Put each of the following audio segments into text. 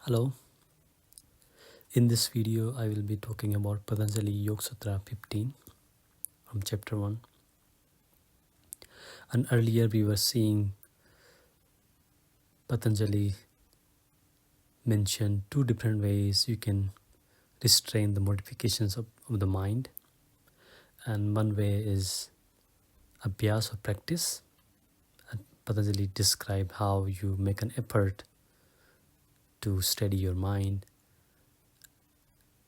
Hello, in this video I will be talking about Patanjali Yoga Sutra 15 from chapter 1. And earlier we were seeing Patanjali mention two different ways you can restrain the modifications of the mind. And one way is abhyas or practice. And Patanjali described how you make an effort to steady your mind,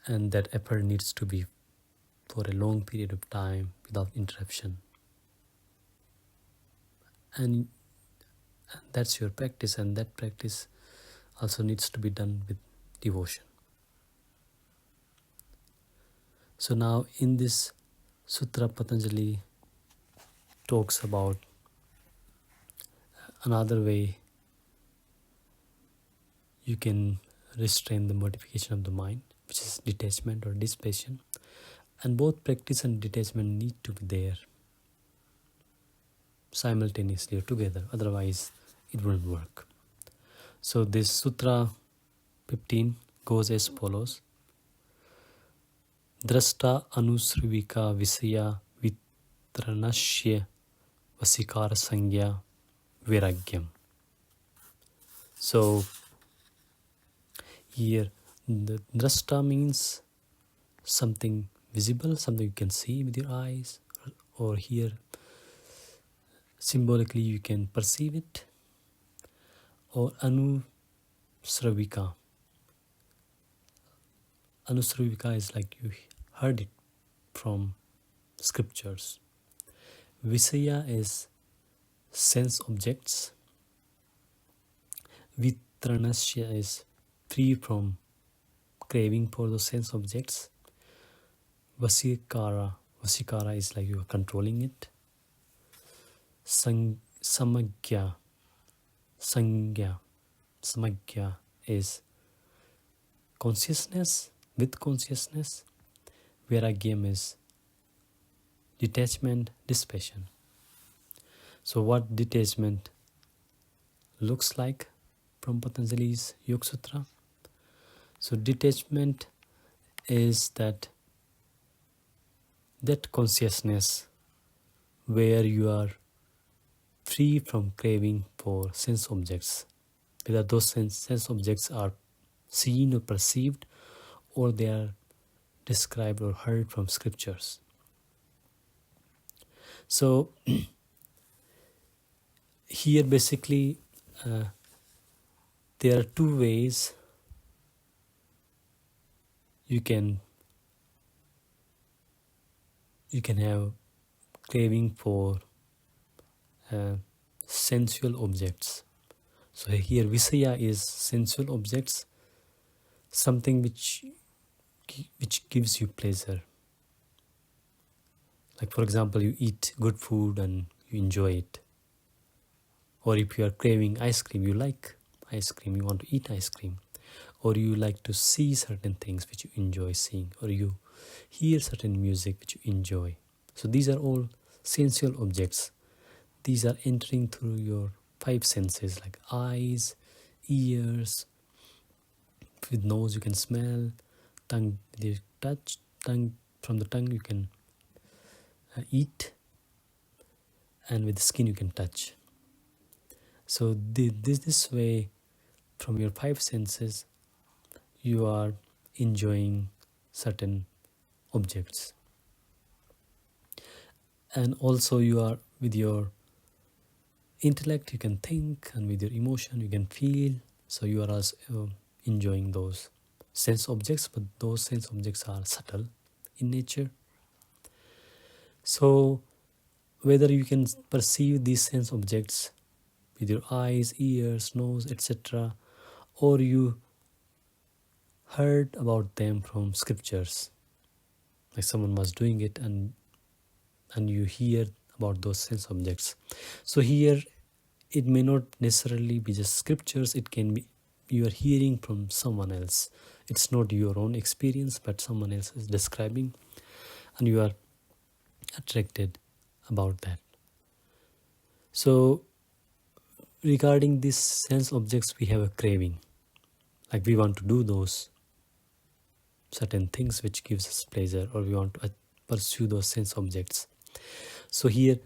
and that effort needs to be for a long period of time without interruption. And that's your practice, and that practice also needs to be done with devotion. So now in this sutra, Patanjali talks about another way you can restrain the modification of the mind, which is detachment or dissipation. And both practice and detachment need to be there simultaneously or together, otherwise it wouldn't work. So this Sutra 15 goes as follows. Drashta anusrivika visaya vitranashya vasikara sangya viragyam. So here the drashta means something visible, something you can see with your eyes, or here symbolically you can perceive it, or anusravika. Anusravika is like you heard it from scriptures. Visaya is sense objects. Vitranasya is free from craving for those sense objects. Vasikara is like you are controlling it. Samagya is consciousness, with consciousness. Vairagyam is detachment, dissipation. So what detachment looks like from Patanjali's Yoga Sutra? So detachment is that consciousness where you are free from craving for sense objects, whether those sense objects are seen or perceived, or they are described or heard from scriptures. So here basically there are two ways you can have craving for sensual objects. So here Visaya is sensual objects, something which gives you pleasure. Like for example, you eat good food and you enjoy it. Or if you are craving ice cream, you like ice cream, you want to eat ice cream. Or you like to see certain things which you enjoy seeing. Or you hear certain music which you enjoy. So these are all sensual objects. These are entering through your five senses, like eyes, ears. With nose you can smell, tongue with your touch, from the tongue you can eat, and with the skin you can touch. So this way, from your five senses, you are enjoying certain objects. And also you are with your intellect, you can think, and with your emotion you can feel. So you are also enjoying those sense objects, but those sense objects are subtle in nature. So whether you can perceive these sense objects with your eyes, ears, nose, etc., or you heard about them from scriptures, like someone was doing it and you hear about those sense objects. So here it may not necessarily be just scriptures, it can be you are hearing from someone else. It's not your own experience, but someone else is describing, and you are attracted about that. So regarding these sense objects, we have a craving. Like we want to do those certain things which gives us pleasure, or we want to pursue those sense objects. So here,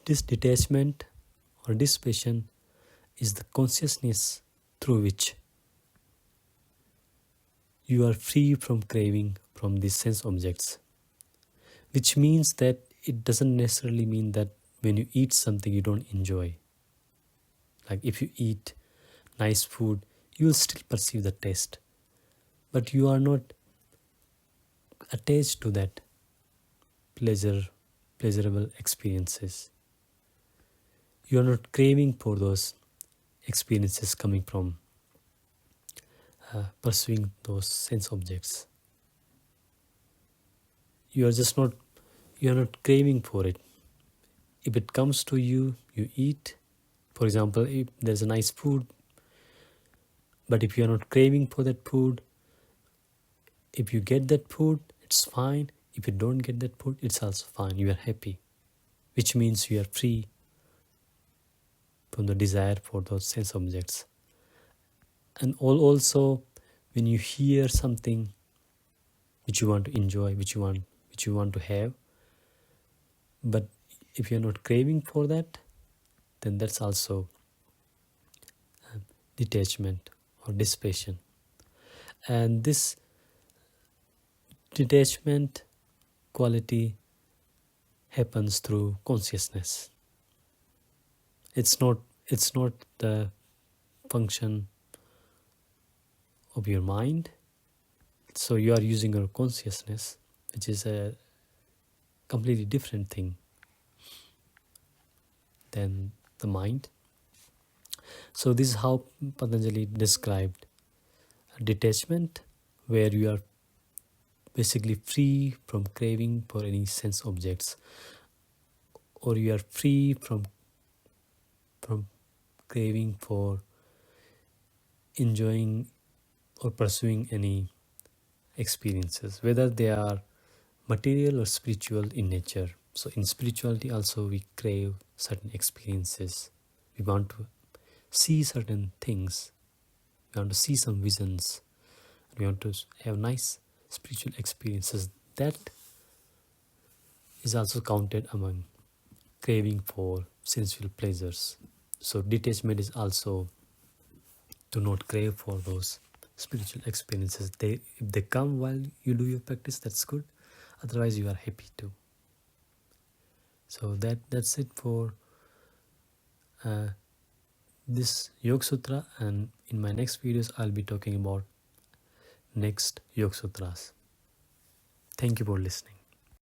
this detachment or dissipation is the consciousness through which you are free from craving from these sense objects, which means that it doesn't necessarily mean that when you eat something you don't enjoy. Like if you eat nice food, you will still perceive the taste, but you are not attached to that pleasurable experiences. You are not craving for those experiences coming from pursuing those sense objects. You are not craving for it. If it comes to you, you eat. For example, if there's a nice food, but if you are not craving for that food, if you get that food, it's fine. If you don't get that food, it's also fine. You are happy, which means you are free from the desire for those sense objects. And also, when you hear something which you want to enjoy, which you want to have, but if you're not craving for that, then that's also detachment or dissipation. And this detachment quality happens through consciousness. It's not the function of your mind. So you are using your consciousness, which is a completely different thing than the mind. So this is how Patanjali described detachment, where you are basically free from craving for any sense objects, or you are free from craving for enjoying or pursuing any experiences, whether they are material or spiritual in nature. So in spirituality also we crave certain experiences. We want to see certain things. We want to see some visions. We want to have nice spiritual experiences. That is also counted among craving for sensual pleasures. So detachment is also to not crave for those spiritual experiences. If they come while you do your practice, that's good. Otherwise you are happy too. So that's it for this Yoga Sutra, and in my next videos I'll be talking about next Yoga Sutras. Thank you for listening.